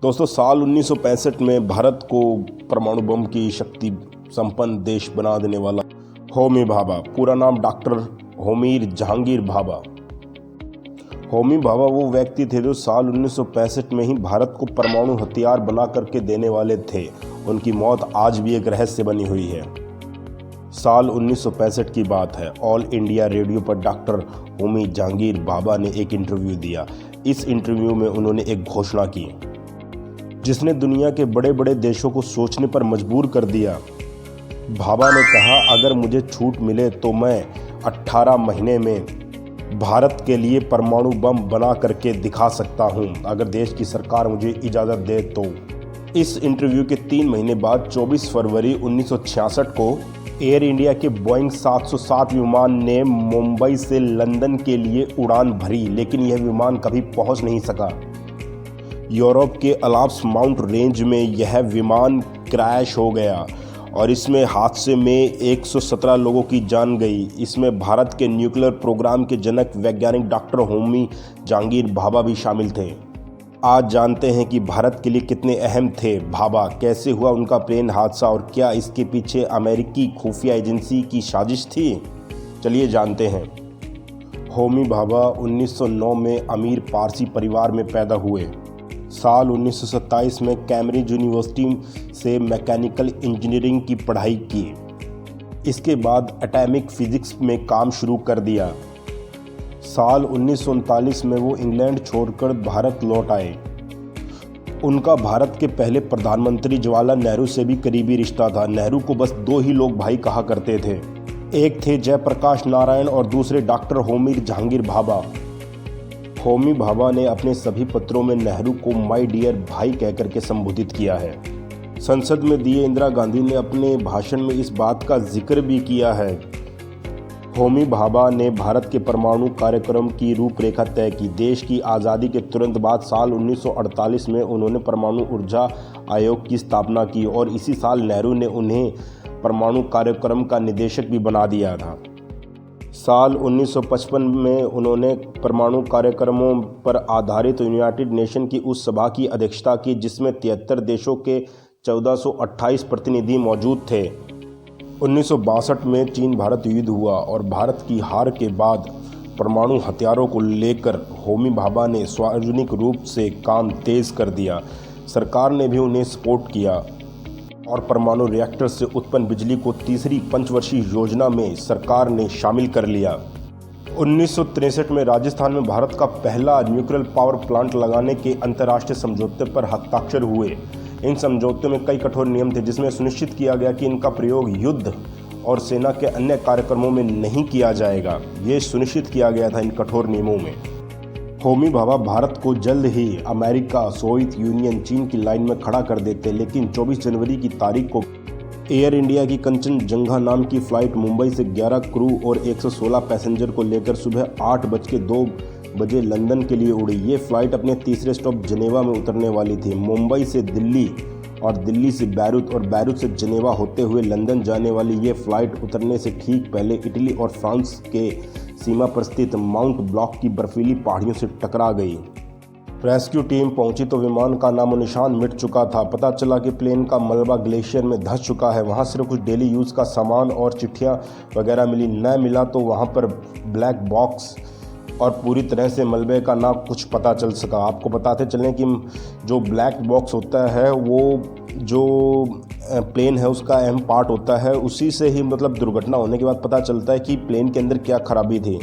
दोस्तों, साल 1965 में भारत को परमाणु बम की शक्ति संपन्न देश बना देने वाला होमी भाभा, पूरा नाम डॉक्टर होमी जहांगीर भाभा। होमी भाभा वो व्यक्ति थे जो साल 1965 में ही भारत को परमाणु हथियार बना करके देने वाले थे। उनकी मौत आज भी एक रहस्य बनी हुई है। साल 1965 की बात है। ऑल इंडिया रेडियो पर डॉक्टर होमी जहांगीर भाभा ने एक इंटरव्यू दिया। इस इंटरव्यू में उन्होंने एक घोषणा की जिसने दुनिया के बड़े बड़े देशों को सोचने पर मजबूर कर दिया। भाभा ने कहा, अगर मुझे छूट मिले तो मैं 18 महीने में भारत के लिए परमाणु बम बना करके दिखा सकता हूं, अगर देश की सरकार मुझे इजाज़त दे तो। इस इंटरव्यू के 3 महीने बाद 24 फरवरी 1966 को एयर इंडिया के बोइंग 707 विमान ने मुंबई से लंदन के लिए उड़ान भरी, लेकिन यह विमान कभी पहुंच नहीं सका। यूरोप के अल्प्स माउंट रेंज में यह विमान क्रैश हो गया और इसमें हादसे में 117 लोगों की जान गई। इसमें भारत के न्यूक्लियर प्रोग्राम के जनक वैज्ञानिक डॉक्टर होमी जहांगीर भाभा भी शामिल थे। आज जानते हैं कि भारत के लिए कितने अहम थे भाभा, कैसे हुआ उनका प्लेन हादसा और क्या इसके पीछे अमेरिकी खुफिया एजेंसी की साजिश थी। चलिए जानते हैं। होमी भाभा 1909 में अमीर पारसी परिवार में पैदा हुए। साल 1927 में कैम्ब्रिज यूनिवर्सिटी से मैकेनिकल इंजीनियरिंग की पढ़ाई की। इसके बाद एटॉमिक फिजिक्स में काम शुरू कर दिया। साल 1939 में वो इंग्लैंड छोड़कर भारत लौट आए। उनका भारत के पहले प्रधानमंत्री जवाहरलाल नेहरू से भी करीबी रिश्ता था। नेहरू को बस 2 ही लोग भाई कहा करते थे, एक थे जयप्रकाश नारायण और दूसरे डॉक्टर होमी जहांगीर भाभा। होमी भाभा ने अपने सभी पत्रों में नेहरू को माय डियर भाई कहकर के संबोधित किया है। संसद में दिए इंदिरा गांधी ने अपने भाषण में इस बात का जिक्र भी किया है। होमी भाभा ने भारत के परमाणु कार्यक्रम की रूपरेखा तय की। देश की आज़ादी के तुरंत बाद साल 1948 में उन्होंने परमाणु ऊर्जा आयोग की स्थापना की और इसी साल नेहरू ने उन्हें परमाणु कार्यक्रम का निदेशक भी बना दिया था। साल 1955 में उन्होंने परमाणु कार्यक्रमों पर आधारित यूनाइटेड नेशन की उस सभा की अध्यक्षता की जिसमें 73 देशों के 1428 प्रतिनिधि मौजूद थे। 1962 में चीन भारत युद्ध हुआ और भारत की हार के बाद परमाणु हथियारों को लेकर होमी भाभा ने सार्वजनिक रूप से काम तेज कर दिया। सरकार ने भी उन्हें सपोर्ट किया और परमाणु रिएक्टर से उत्पन्न बिजली को तीसरी पंचवर्षीय योजना में सरकार ने शामिल कर लिया। 1963 में राजस्थान में भारत का पहला न्यूक्लियर पावर प्लांट लगाने के अंतर्राष्ट्रीय समझौते पर हस्ताक्षर हुए। इन समझौतों में कई कठोर नियम थे जिसमें सुनिश्चित किया गया कि इनका प्रयोग युद्ध और सेना के अन्य कार्यक्रमों में नहीं किया जाएगा। ये सुनिश्चित किया गया था इन कठोर नियमों में। होमी भाभा भारत को जल्द ही अमेरिका, सोवियत यूनियन, चीन की लाइन में खड़ा कर देते, लेकिन 24 जनवरी की तारीख को एयर इंडिया की कंचनजंगा नाम की फ़्लाइट मुंबई से 11 क्रू और 116 पैसेंजर को लेकर सुबह 8:02 लंदन के लिए उड़ी। ये फ़्लाइट अपने तीसरे स्टॉप जनेवा में उतरने वाली थी। मुंबई से दिल्ली और दिल्ली से बैरूत और बैरूत से जनेवा होते हुए लंदन जाने वाली ये फ़्लाइट उतरने से ठीक पहले इटली और फ्रांस के सीमा पर स्थित माउंट ब्लॉक की बर्फीली पहाड़ियों से टकरा गई। रेस्क्यू टीम पहुंची तो विमान का नामो निशान मिट चुका था। पता चला कि प्लेन का मलबा ग्लेशियर में धंस चुका है। वहां सिर्फ कुछ डेली यूज़ का सामान और चिट्ठियां वगैरह मिली। न मिला तो वहां पर ब्लैक बॉक्स और पूरी तरह से मलबे का ना कुछ पता चल सका। आपको बताते चलें कि जो ब्लैक बॉक्स होता है वो जो प्लेन है उसका अहम पार्ट होता है, उसी से ही दुर्घटना होने के बाद पता चलता है कि प्लेन के अंदर क्या खराबी थी।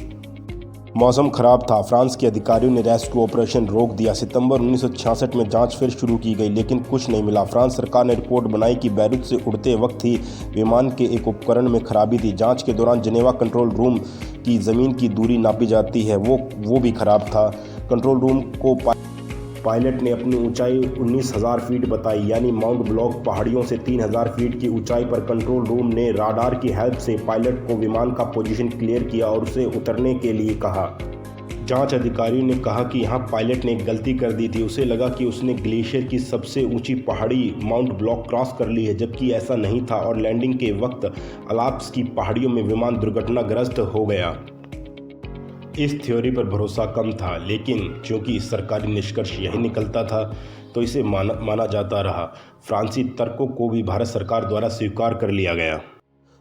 मौसम खराब था। फ्रांस के अधिकारियों ने रेस्क्यू ऑपरेशन रोक दिया। सितंबर 1966 में जांच फिर शुरू की गई, लेकिन कुछ नहीं मिला। फ्रांस सरकार ने रिपोर्ट बनाई कि बैरूत से उड़ते वक्त ही विमान के एक उपकरण में खराबी थी। जांच के दौरान जनेवा कंट्रोल रूम की ज़मीन की दूरी नापी जाती है, वो भी खराब था। कंट्रोल रूम को पायलट ने अपनी ऊंचाई 19,000 फीट बताई, यानी माउंट ब्लॉक पहाड़ियों से 3,000 फीट की ऊंचाई पर। कंट्रोल रूम ने राडार की हेल्प से पायलट को विमान का पोजीशन क्लियर किया और उसे उतरने के लिए कहा। जांच अधिकारियों ने कहा कि यहाँ पायलट ने एक गलती कर दी थी। उसे लगा कि उसने ग्लेशियर की सबसे ऊंची पहाड़ी माउंट ब्लॉक क्रॉस कर ली है, जबकि ऐसा नहीं था और लैंडिंग के वक्त अल्प्स की पहाड़ियों में विमान दुर्घटनाग्रस्त हो गया। इस थ्योरी पर भरोसा कम था, लेकिन क्योंकि सरकारी निष्कर्ष यही निकलता था तो इसे माना जाता रहा। फ्रांसीसी तर्कों को भी भारत सरकार द्वारा स्वीकार कर लिया गया।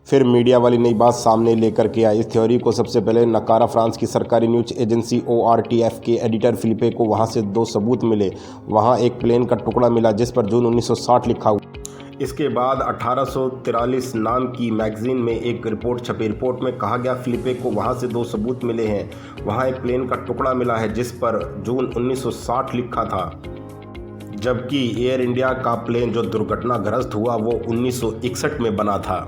फिर मीडिया वाली नई बात सामने लेकर के आए। इस थ्योरी को सबसे पहले नकारा। फ्रांस की सरकारी न्यूज एजेंसी ORTF के एडिटर फिलिपे को वहां से 2 सबूत मिले। वहां एक प्लेन का टुकड़ा मिला जिस पर जून 1960 लिखा हुआ। इसके बाद 1843 नाम की मैगजीन में एक रिपोर्ट छपी। रिपोर्ट में कहा गया फिलिपे को वहां से 2 सबूत मिले हैं। वहां एक प्लेन का टुकड़ा मिला है जिस पर जून 1960 लिखा था, जबकि एयर इंडिया का प्लेन जो दुर्घटनाग्रस्त हुआ वो 1961 में बना था।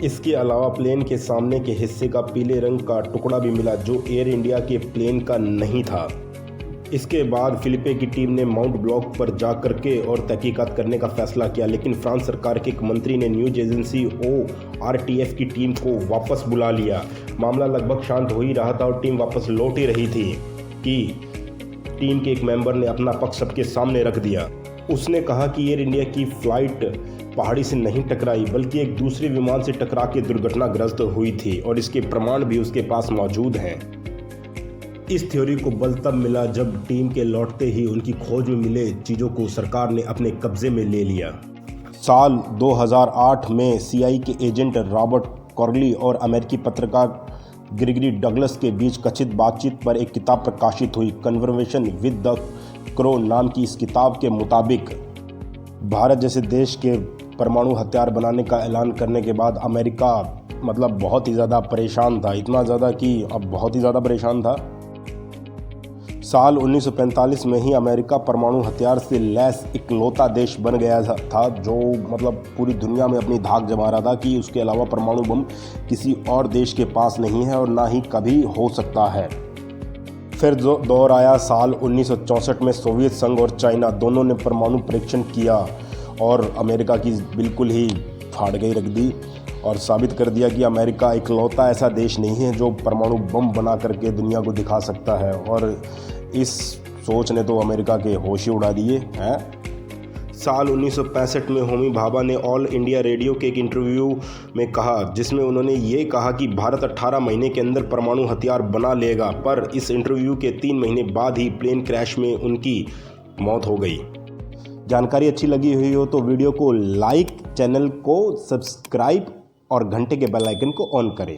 इसके अलावा प्लेन के सामने के हिस्से का पीले रंग का टुकड़ा भी मिला जो एयर इंडिया के प्लेन का नहीं था। इसके बाद फिलिपे की टीम ने माउंट ब्लॉक पर जाकर के और तहकीकात करने का फैसला किया, लेकिन फ्रांस सरकार के एक मंत्री ने न्यूज एजेंसी ORTF की टीम को वापस बुला लिया। मामला लगभग शांत हो ही रहा था और टीम वापस लौट ही रही थी कि टीम के एक मेंबर ने अपना पक्ष सबके सामने रख दिया। उसने कहा कि एयर इंडिया की फ्लाइट पहाड़ी से नहीं टकराई बल्कि एक दूसरे विमान से टकरा के दुर्घटनाग्रस्त हुई थी और इसके प्रमाण भी उसके पास मौजूद हैं। इस थ्योरी को बल तब मिला जब टीम के लौटते ही उनकी खोज में मिले चीज़ों को सरकार ने अपने कब्जे में ले लिया। साल 2008 में CIA के एजेंट रॉबर्ट कॉर्ली और अमेरिकी पत्रकार ग्रेगरी डगलस के बीच कथित बातचीत पर एक किताब प्रकाशित हुई। कन्वर्सेशन विद द क्रो नाम की इस किताब के मुताबिक भारत जैसे देश के परमाणु हथियार बनाने का ऐलान करने के बाद अमेरिका बहुत ही ज़्यादा परेशान था, इतना ज़्यादा कि अब बहुत ही ज़्यादा परेशान था। साल 1945 में ही अमेरिका परमाणु हथियार से लैस इकलौता देश बन गया था जो पूरी दुनिया में अपनी धाक जमा रहा था कि उसके अलावा परमाणु बम किसी और देश के पास नहीं है और ना ही कभी हो सकता है। फिर जो दौर आया साल 1964 में सोवियत संघ और चाइना दोनों ने परमाणु परीक्षण किया और अमेरिका की बिल्कुल ही फाड़ गई रख दी और साबित कर दिया कि अमेरिका इकलौता ऐसा देश नहीं है जो परमाणु बम बना करके दुनिया को दिखा सकता है। और इस सोच ने तो अमेरिका के होश ही उड़ा दिए हैं। साल 1965 में होमी भाभा ने ऑल इंडिया रेडियो के एक इंटरव्यू में कहा, जिसमें उन्होंने ये कहा कि भारत 18 महीने के अंदर परमाणु हथियार बना लेगा, पर इस इंटरव्यू के 3 महीने बाद ही प्लेन क्रैश में उनकी मौत हो गई। जानकारी अच्छी लगी हुई हो तो वीडियो को लाइक, चैनल को सब्सक्राइब और घंटे के बेल आइकन को ऑन करें।